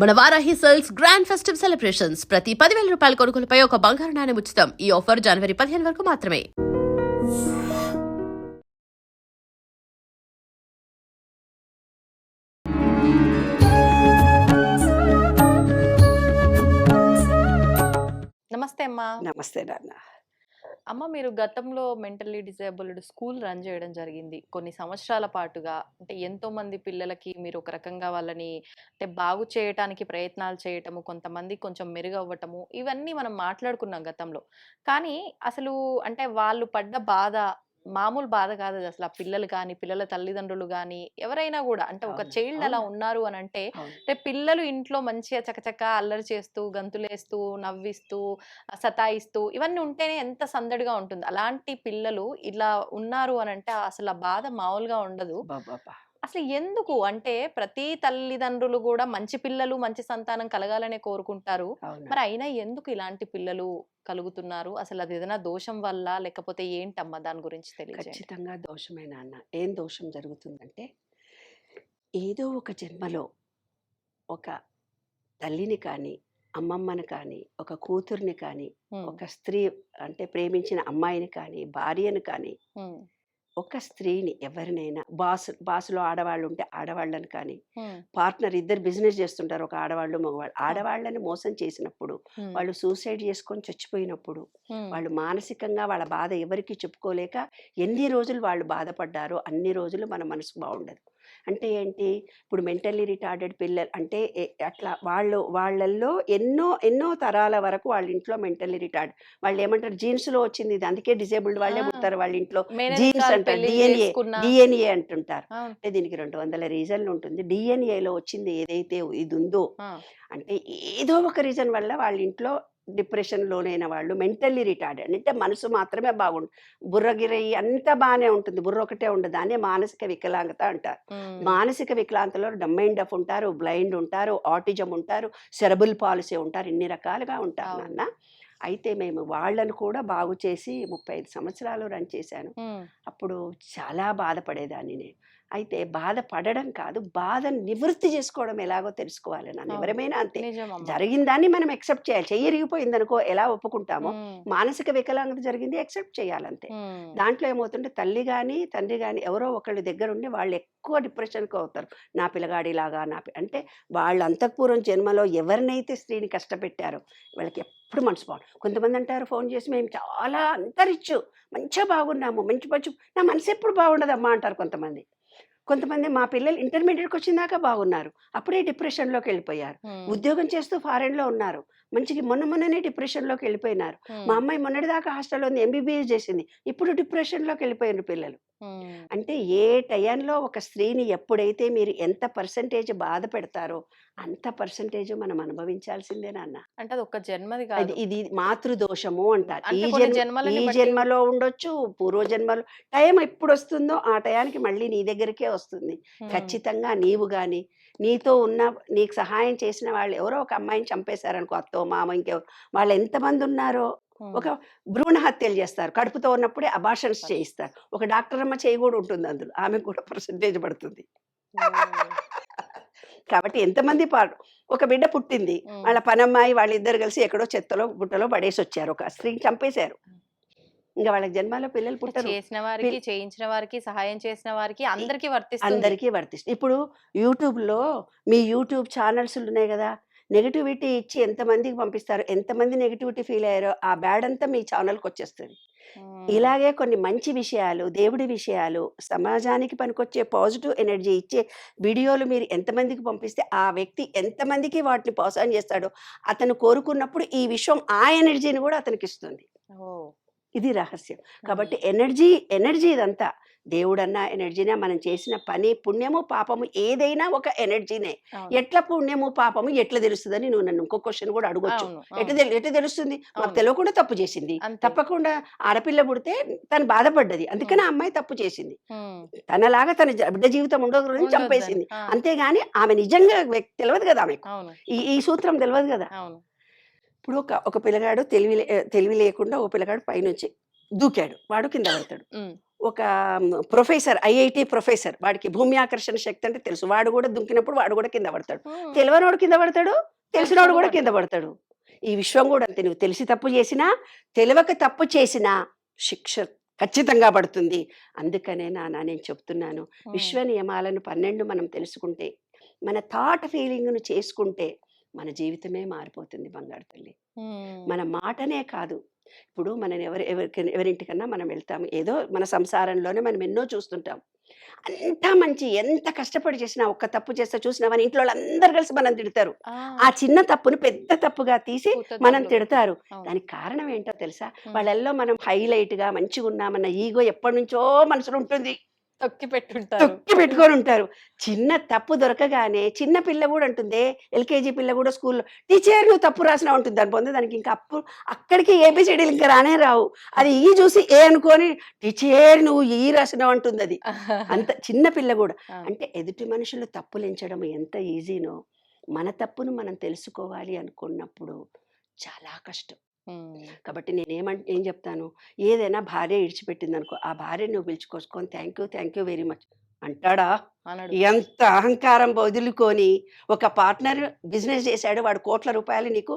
మన Varahi sales grand festive celebrations ప్రతి 10,000 రూపాయల కొనుగోలుపై ఒక బంగారు నాణెం ఉచితం. ఈ ఆఫర్ జనవరి 15 వరకు మాత్రమే. నమస్తే అమ్మా. నమస్తే నాన్న. అమ్మ, మీరు గతంలో మెంటల్లీ డిసేబుల్డ్ స్కూల్ రన్ చేయడం జరిగింది కొన్ని సంవత్సరాల పాటుగా. అంటే ఎంతో మంది పిల్లలకి మీరు ఒక రకంగా వాళ్ళని అంటే బాగు చేయటానికి ప్రయత్నాలు చేయటము, కొంతమంది కొంచెం మెరుగవ్వటము, ఇవన్నీ మనం మాట్లాడుకున్నాం గతంలో. కానీ అసలు అంటే వాళ్ళు పడ్డ బాధ మామూలు బాధ కాదు అది. అసలు ఆ పిల్లలు కానీ, పిల్లల తల్లిదండ్రులు కానీ, ఎవరైనా కూడా అంటే ఒక అవును. చైల్డ్ అలా అవును. ఉన్నారు అని అంటే అవును. అంటే పిల్లలు ఇంట్లో మంచిగా చకచకా అల్లరి చేస్తూ, గంతులేస్తూ, నవ్విస్తూ, సతాయిస్తూ ఇవన్నీ ఉంటేనే ఎంత సందడిగా ఉంటుంది. అలాంటి పిల్లలు ఇలా ఉన్నారు అని అంటే అసలు ఆ బాధ మామూలుగా ఉండదు. అబ్బబ్బబ్బా! అసలు ఎందుకు అంటే ప్రతి తల్లిదండ్రులు కూడా మంచి పిల్లలు, మంచి సంతానం కలగాలనే కోరుకుంటారు. అవునా! మరి అయినా ఎందుకు ఇలాంటి పిల్లలు కలుగుతున్నారు? అసలు అది ఏదైనా దోషం వల్ల లేకపోతే ఏంటమ్మా? దాని గురించి తెలియజేయండి. ఖచ్చితంగా దోషమే నాన్న. ఏం దోషం జరుగుతుందంటే, ఏదో ఒక జన్మలో ఒక తల్లిని కానీ, అమ్మమ్మని కానీ, ఒక కూతుర్ని కానీ, హ్మ్. ఒక స్త్రీ అంటే ప్రేమించిన అమ్మాయిని కానీ, భార్యను కానీ, హ్మ్. ఒక స్త్రీని ఎవరినైనా బాసులో ఆడవాళ్ళుంటే ఆడవాళ్ళని కానీ, హ్మ్. పార్ట్నర్ ఇద్దరు బిజినెస్ చేస్తుంటారు. ఒక ఆడవాళ్ళు, మగవాళ్ళు. హ్మ్. ఆడవాళ్ళని మోసం చేసినప్పుడు, హ్మ్. వాళ్ళు సూసైడ్ చేసుకొని చచ్చిపోయినప్పుడు, హ్మ్. వాళ్ళు మానసికంగా వాళ్ళ బాధ ఎవరికీ చెప్పుకోలేక ఎన్ని రోజులు వాళ్ళు బాధపడ్డారో అన్ని రోజులు మన మనసు బాగుండదు. అంటే ఏంటి, ఇప్పుడు మెంటల్లీ రిటార్డెడ్ పిల్లలు అంటే అట్లా వాళ్ళల్లో ఎన్నో ఎన్నో తరాల వరకు వాళ్ళ ఇంట్లో మెంటల్లీ రిటార్డ్, వాళ్ళు ఏమంటారు, జీన్స్లో వచ్చింది ఇది, అందుకే డిసేబుల్డ్ వాళ్ళే ఆ! పుడతారు వాళ్ళ ఇంట్లో. జీన్స్ మేనరికాలు అంటారు, పెళ్లిళ్ళు డిఎన్ఏ చేసుకున్నా. డిఎన్ఏ అంటుంటారు. అవును. అంటే దీనికి 200 రీజన్లు ఉంటుంది. డిఎన్ఏలో వచ్చింది ఏదైతే ఇది ఉందో, ఆ! అంటే ఏదో ఒక రీజన్ వల్ల వాళ్ళ ఇంట్లో డిప్రెషన్ లోనైన వాళ్ళు మెంటల్లీ రిటార్డెడ్, అంటే మనసు మాత్రమే బాగుండు, బుర్రగిరి అంతా బాగానే ఉంటుంది, బుర్ర ఒకటే ఉండదు. దాన్నే మానసిక వికలాంగత అంటారు. హ్మ్. మానసిక వికలాంతలో డమ్ అండ్ డఫ్ ఉంటారు, బ్లైండ్ ఉంటారు, ఆటిజం ఉంటారు, సెరబుల్ పాలసీ ఉంటారు, ఇన్ని రకాలుగా ఉంటారు అవును. నాన్న. అయితే మేము వాళ్ళను కూడా బాగు చేసి 35 సంవత్సరాలు రన్ చేశాను. హ్మ్. అప్పుడు చాలా బాధపడేదాన్ని నేను. అయితే బాధపడడం కాదు, బాధను నివృత్తి చేసుకోవడం ఎలాగో తెలుసుకోవాలి నాన్న. అవును. ఎవరమైనా అంతే. నిజమమ్మా. జరిగిన దాన్ని మనం యాక్సెప్ట్ చేయాలి. చెయ్యి ఇరిగిపోయిందనుకో ఎలా ఒప్పుకుంటామో, హ్మ్. మానసిక వికలాంగత జరిగింది యాక్సెప్ట్ చేయాలంతే. హ్మ్. దాంట్లో ఏమవుతుంటే తల్లి గాని, తండ్రి గాని ఎవరో ఒకళ్ళ దగ్గరుండి వాళ్ళు ఎక్కువ డిప్రెషన్‌కి అవుతారు. నా పిల్లగాడిలాగా అంటే వాళ్ళు అంతఃపూర్వం జన్మలో ఎవరినైతే స్త్రీని కష్టపెట్టారో వాళ్ళకి ఎప్పుడు మనసు బాగుండదు. కొంతమంది అంటారు ఫోన్ చేసి, మేము చాలా అంత రిచ్చు, మంచిగా బాగున్నాము, మంచి మంచి నా మనసు ఎప్పుడు బాగుండదమ్మా అంటారు కొంతమంది. కొంతమంది మా పిల్లలు ఇంటర్మీడియట్‌కి వచ్చిందాకా బాగున్నారు, అప్పుడే డిప్రెషన్‌లోకి వెళ్ళిపోయారు. హ్మ్. ఉద్యోగం చేస్తూ ఫారెన్‌లో ఉన్నారు, మంచిగా మొన్ననే డిప్రెషన్‌లోకి వెళ్ళిపోయినారు. మా హ్మ్. అమ్మాయి మొన్నటిదాకా హాస్టల్‌లో ఉంది, ఎంబీబీఎస్ చేసింది, ఇప్పుడు డిప్రెషన్‌లోకి వెళ్ళిపోయిన పిల్లలు. హ్మ్. అంటే ఏ టైంలో ఒక స్త్రీని ఎప్పుడైతే మీరు ఎంత పర్సెంటేజ్ బాధ పెడతారో అంత పర్సెంటేజ్ మనం అనుభవించాల్సిందే నాన్న. అంటే అది ఒక్క జన్మది ఇది కాదు. ఇది మాతృదోషము అంటారు. అంటే కొన్ని ఈ జన్మలని బట్టి. జన్మలో ఉండొచ్చు, పూర్వజన్మలో. టైం ఎప్పుడొస్తుందో ఆ టయానికి మళ్ళీ నీ దగ్గరికే వస్తుంది. హ్మ్. ఖచ్చితంగా నీవు గాని, నీతో ఉన్న నీకు సహాయం చేసిన వాళ్ళు ఎవరో ఒక అమ్మాయిని చంపేశారనుకో, అత్తో, మామ, ఇంకెవరో, వాళ్ళు ఎంతమందున్నారో. హ్మ్. ఒక భ్రూణ హత్యలు చేస్తారు. కడుపుతో ఉన్నప్పుడే అబార్షన్స్ చేయిస్తారు. ఒక డాక్టర్ అమ్మ చేయి గూడా ఉంటుంది అందులో. ఆమెకు కూడా పర్సెంటేజ్ పడుతుంది. ఓహ్! కాబట్టి ఎంతమంది ఒక బిడ్డ పుట్టింది. హ్మ్. వాళ్ళ పనమ్మాయి వాళ్ళిద్దరు కలిసి ఎక్కడో చెత్తలో, గుట్టలో పడేసొచ్చారు. ఒక స్త్రీని చంపేశారు. ఇంక వాళ్ళకి జన్మలో పిల్లలు అంటే పుట్టరు. చేసిన వారికి, పిల్ చేయించిన వారికి, సహాయం చేసిన వారికి ఇ అందరికీ వర్తిస్తుంది. అందరికీ వర్తిస్తుంది. ఇప్పుడు యూట్యూబ్‌లో మీ యూట్యూబ్ ఛానల్సులున్నాయి గదా! నెగటివిటీ ఇచ్చి ఎంతమందికి పంపిస్తారు, ఎంతమంది నెగటివిటీ ఫీల్ అయ్యారో ఆ బ్యాడ్ అంతా మీ ఛానల్‌కొచ్చేస్తది. హ్మ్. ఇలాగే కొన్ని మంచి విషయాలు, దేవుడి విషయాలు, సమాజానికి పనికొచ్చే పాజిటివ్ ఎనర్జీ ఇచ్చే వీడియోలు మీరు ఎంతమందికి పంపిస్తే, ఆ వ్యక్తి ఎంతమందికి వాటిని పాస్ ఆన్ చేస్తాడో, అతను కోరుకున్నప్పుడు ఈ విశ్వం ఆ ఎనర్జీని గూడా అతనికిస్తుంది. ఓహ్! ఇది రహస్యం. హ్మ్. కాబట్టి ఎనర్జీ ఇదంతా. దేవుడన్నా ఎనర్జీనే, మనం చేసిన పని, పుణ్యము, పాపము ఏదైనా ఒక ఎనర్జీనే. అవును. ఎట్లా పుణ్యము, పాపము ఎట్లా తెలుస్తదని నువ్వు నన్ను ఇంకో క్వెషన్ గూడా అడగొచ్చు. అవును. అవును. ఎట్లా తెలుస్తుంది? మాకు అవును. తెలవకుండా తప్పు చేసింది. అంతే. తప్పకుండా ఆడపిల్ల పుడితే తను బాధపడ్డది. హ్మ్. అందుకని ఆ అమ్మాయి తప్పు చేసింది. హ్మ్. తనలాగా తన బిడ్డ జీవితం ఉండకూడదని ఉండొద్దని. చంపేసింది. ఆ! అంతేగాని ఆమె నిజంగా తెలవదు గదా ఆమెకు. అవును. ఈ సూత్రం తెలవదు గదా! అవును. ఇప్పుడు ఒక పిల్లగాడు తెలివి లేకుండా ఒక పిల్లగాడు పైనుంచి దూకాడు. వాడు కింద పడతాడు. హ్మ్. ఒక ప్రొఫెసర్, ఐఐటి ప్రొఫెసర్, వాడికి భూమి ఆకర్షణ శక్తి అంటే తెలుసు. వాడు కూడా దుంకినప్పుడు వాడు కూడా కింద పడతాడు. తెలియనోడు కింద పడతాడు, తెలిసినోడు కూడా కింద పడతాడు. ఈ విశ్వం కూడా అంతే. నువ్వు తెలిసి తప్పు చేసినా, తెలియక తప్పు చేసినా శిక్ష ఖచ్చితంగా పడుతుంది. అందుకనే నాన్న నేను చెప్తున్నాను, విశ్వ నియమాలను 12 మనం తెలుసుకుంటే, మన థాట్ ఫీలింగ్ను చేసుకుంటే మన జీవితమే మారిపోతుంది బంగారు తల్లి. మన మాటనే కాదు, ఇప్పుడు మనం ఎవరింటికన్నా మనం వెళ్తాము, ఏదో మన సంసారంలోనే మనం ఎన్నో చూస్తుంటాం. అంతా మంచి, ఎంత కష్టపడి చేసినా ఒక్క తప్పు చేస్తే చూసినామని ఇంట్లో అందరు కలిసి మనం తిడతారు. ఆ చిన్న తప్పును పెద్ద తప్పుగా తీసి మనం తిడతారు. దానికి కారణం ఏంటో తెలుసా? వాళ్ళల్లో మనం హైలైట్ గా మంచిగా ఉన్నామన్న ఈగో ఎప్పటి నుంచో మనసులో ఉంటుంది, తొక్కి పెట్టుకొని ఉంటారు. చిన్న తప్పు దొరకగానే చిన్న పిల్ల కూడా అంటుంది, ఎల్కేజీ పిల్ల కూడా స్కూల్లో, టీచర్ నువ్వు తప్పు రాసినా ఉంటుంది. దాని పొందే దానికి ఇంకా అక్కడికి ఏబిసిడీలు ఇంకా రానే రావు. అది ఈ చూసి ఏ అనుకొని టీచర్ నువ్వు ఈ రాసినావు అంటుంది. అది అంత చిన్న పిల్ల కూడా. అంటే ఎదుటి మనుషులు తప్పులు ఎంచడం ఎంత ఈజీనో, మన తప్పును మనం తెలుసుకోవాలి అనుకున్నప్పుడు చాలా కష్టం. కాబట్టి ఏం చెప్తాను, ఏదైనా భార్య ఇడిచిపెట్టింది అనుకో, ఆ భార్య నువ్వు పిలుచుకోసుకొని థ్యాంక్ యూ వెరీ మచ్ అంటాడా? ఎంత అహంకారం వదులుకొని, ఒక పార్ట్నర్ బిజినెస్ చేశాడు, వాడు కోట్ల రూపాయలు నీకు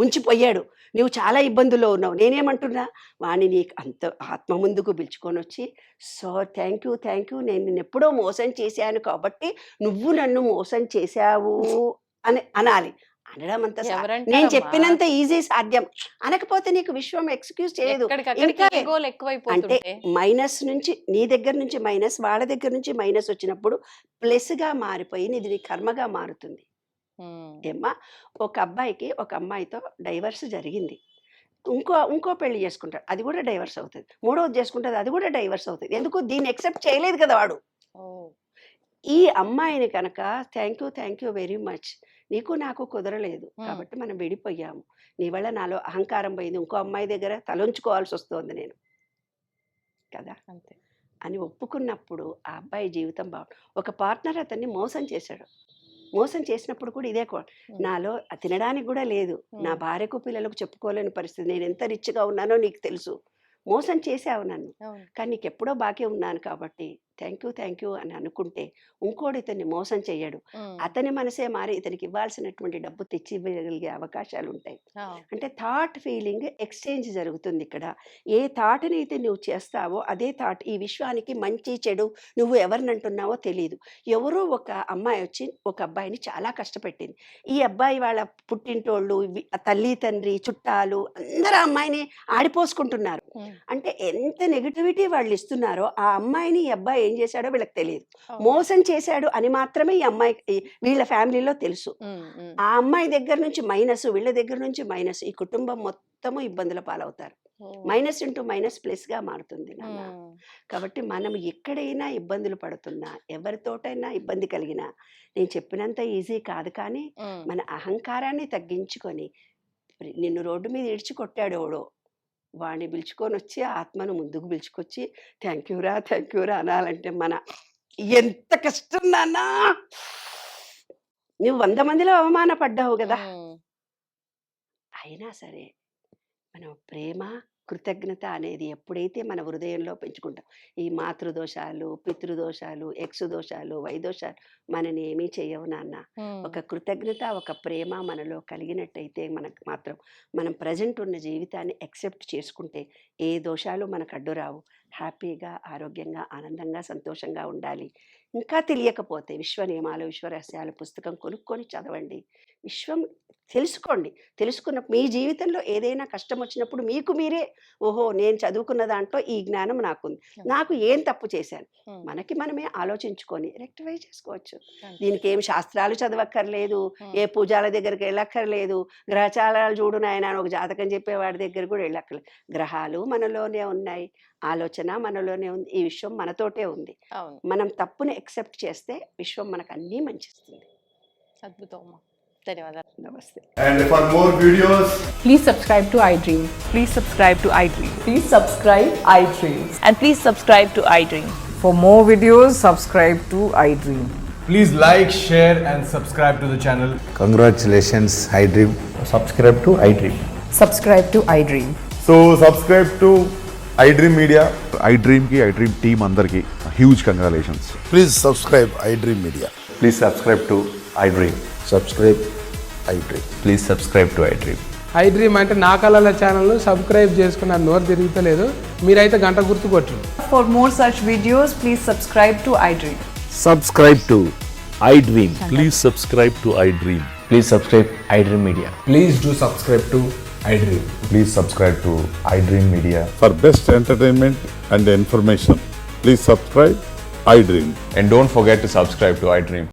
ముంచిపోయాడు, నువ్వు చాలా ఇబ్బందుల్లో ఉన్నావు. నేనేమంటున్నా, వాడిని నీకు అంత ఆత్మ ముందుకు పిలుచుకొని వచ్చి, సో థ్యాంక్ యూ, నేను నిన్ను ఎప్పుడో మోసం చేశాను కాబట్టి నువ్వు నన్ను మోసం చేశావు అని అనాలి. అనడం అంత నేను చెప్పినంత ఈజీ సాధ్యం. అనకపోతే నీకు విశ్వం ఎక్స్క్యూజ్ చేయదు. అంటే మైనస్ నుంచి నీ దగ్గర నుంచి మైనస్, వాళ్ళ దగ్గర నుంచి మైనస్ వచ్చినప్పుడు ప్లస్ గా మారిపోయి ఇది నీ కర్మగా మారుతుంది. ఏమ్మా, ఒక అబ్బాయికి ఒక అమ్మాయితో డైవర్స్ జరిగింది, ఇంకో పెళ్లి చేసుకుంటాడు, అది కూడా డైవర్స్ అవుతుంది. మూడవది చేసుకుంటుంది, అది కూడా డైవర్స్ అవుతుంది. ఎందుకు? దీన్ని ఎక్సెప్ట్ చేయలేదు కదా వాడు. ఈ అమ్మాయిని కనుక థ్యాంక్ యూ వెరీ మచ్, నీకు నాకు కుదరలేదు కాబట్టి మనం విడిపోయాము, నీ వల్ల నాలో అహంకారం పోయింది, ఇంకో అమ్మాయి దగ్గర తలంచుకోవాల్సి వస్తుంది నేను కదా అంతే అని ఒప్పుకున్నప్పుడు ఆ అబ్బాయి జీవితం ఒక పార్ట్నర్ అతన్ని మోసం చేసినప్పుడు కూడా ఇదే నాలో తినడానికి కూడా లేదు, నా భార్యకు పిల్లలకు చెప్పుకోలేని పరిస్థితి, నేను ఎంత రిచ్గా ఉన్నానో నీకు తెలుసు, మోసం చేసావు నన్ను, కానీ నీకు ఎప్పుడో బాకీ ఉన్నాను కాబట్టి థ్యాంక్ యూ అని అనుకుంటే ఇంకోటి ఇతన్ని మోసం చెయ్యడు. అతని మనసే మారి ఇతనికి ఇవ్వాల్సినటువంటి డబ్బు తెచ్చి ఇవ్వగలిగే అవకాశాలు ఉంటాయి. అంటే థాట్ ఫీలింగ్ ఎక్స్చేంజ్ జరుగుతుంది ఇక్కడ. ఏ థాట్ని అయితే నువ్వు చేస్తావో అదే థాట్ ఈ విశ్వానికి మంచి చెడు నువ్వు ఎవరిని అంటున్నావో తెలియదు. ఎవరో ఒక అమ్మాయి వచ్చి ఒక అబ్బాయిని చాలా కష్టపెట్టింది. ఈ అబ్బాయి వాళ్ళ పుట్టింటోళ్ళు, తల్లి తండ్రి, చుట్టాలు అందరూ అమ్మాయిని ఆడిపోసుకుంటున్నారు. అంటే ఎంత నెగిటివిటీ వాళ్ళు ఇస్తున్నారో ఆ అమ్మాయిని ఈ అబ్బాయి ఏం చేశాడో వీళ్ళకి తెలియదు. మోసం చేశాడు అని మాత్రమే ఈ అమ్మాయి వీళ్ళ ఫ్యామిలీలో తెలుసు. ఆ అమ్మాయి దగ్గర నుంచి మైనస్, వీళ్ళ దగ్గర నుంచి మైనస్, ఈ కుటుంబం మొత్తము ఇబ్బందుల పాలవుతారు. మైనస్ ఇంటూ మైనస్ ప్లస్ గా మారుతుంది నాన్న. కాబట్టి మనం ఎక్కడైనా ఇబ్బందులు పడుతున్నా, ఎవరితోటైనా ఇబ్బంది కలిగినా, నేను చెప్పినంత ఈజీ కాదు, కానీ మన అహంకారాన్ని తగ్గించుకొని, నిన్ను రోడ్డు మీద ఇడిచి కొట్టాడు ఎవడో, వాడిని పిలుచుకొని వచ్చి ఆత్మను ముందుకు పిలుచుకొచ్చి థ్యాంక్ యూరా అనాలంటే మన ఎంత కష్టం నాన్న. నువ్వు 100 మందిలో అవమానపడ్డావు కదా, అయినా సరే మనం ప్రేమ కృతజ్ఞత అనేది ఎప్పుడైతే మన హృదయంలో పెంచుకుంటాం, ఈ మాతృదోషాలు, పితృదోషాలు, ఎక్స్ దోషాలు, వైదోషాలు మనని ఏమీ చేయవు నాన్న. ఒక కృతజ్ఞత, ఒక ప్రేమ మనలో కలిగినట్టయితే మనకు మాత్రం మనం ప్రజెంట్ ఉన్న జీవితాన్ని యాక్సెప్ట్ చేసుకుంటే ఏ దోషాలు మనకు అడ్డు రావు. హ్యాపీగా, ఆరోగ్యంగా, ఆనందంగా, సంతోషంగా ఉండాలి. ఇంకా తెలియకపోతే విశ్వ నియమాలు, విశ్వరహస్యాలు పుస్తకం కొనుక్కొని చదవండి. విశ్వం తెలుసుకోండి. తెలుసుకున్న మీ జీవితంలో ఏదైనా కష్టం వచ్చినప్పుడు మీకు మీరే, ఓహో నేను చదువుకున్న దాంట్లో ఈ జ్ఞానం నాకుంది, నాకు ఏం తప్పు చేశాను, మనకి మనమే ఆలోచించుకొని రెక్టిఫై చేసుకోవచ్చు. దీనికి ఏం శాస్త్రాలు చదవక్కర్లేదు, ఏ పూజాల దగ్గరికి వెళ్ళక్కర్లేదు, గ్రహచారాలు చూడు నాయన ఒక జాతకం చెప్పేవాడి దగ్గర కూడా వెళ్ళక్కర్లేదు. గ్రహాలు మనలోనే ఉన్నాయి, ఆలోచన మనలోనే ఉంది, ఈ విశ్వం మనతోటే ఉంది. మనం తప్పుని యాక్సెప్ట్ చేస్తే విశ్వం మనకు అన్నీ మంచిస్తుంది. అద్భుతం. ధన్యవాదాలు. నమస్తే. And for more videos, Please subscribe to iDream. Please subscribe to iDream. Please subscribe iDream. And please subscribe to iDream. For more videos, subscribe to iDream. please like, share and subscribe to the channel. Congratulations, iDream. Subscribe to iDream. Subscribe to iDream. So subscribe to iDream Media. iDream team అందరికి huge congratulations. Please subscribe iDream Media. Please subscribe to iDream. Subscribe iDream. Please subscribe to iDream. iDream అంటే నా కళల ఛానల్ను subscribe చేసుకున్న నోరు తిరుగుతలేదు, మీరైతే గంట గుర్తు కొట్టండి. For more such videos, please subscribe to iDream. Subscribe to iDream. Please subscribe to iDream. Please subscribe iDream Media. Please do subscribe to iDream. Please subscribe to iDream Media. For best entertainment and information, please subscribe iDream. And don't forget to subscribe to iDream.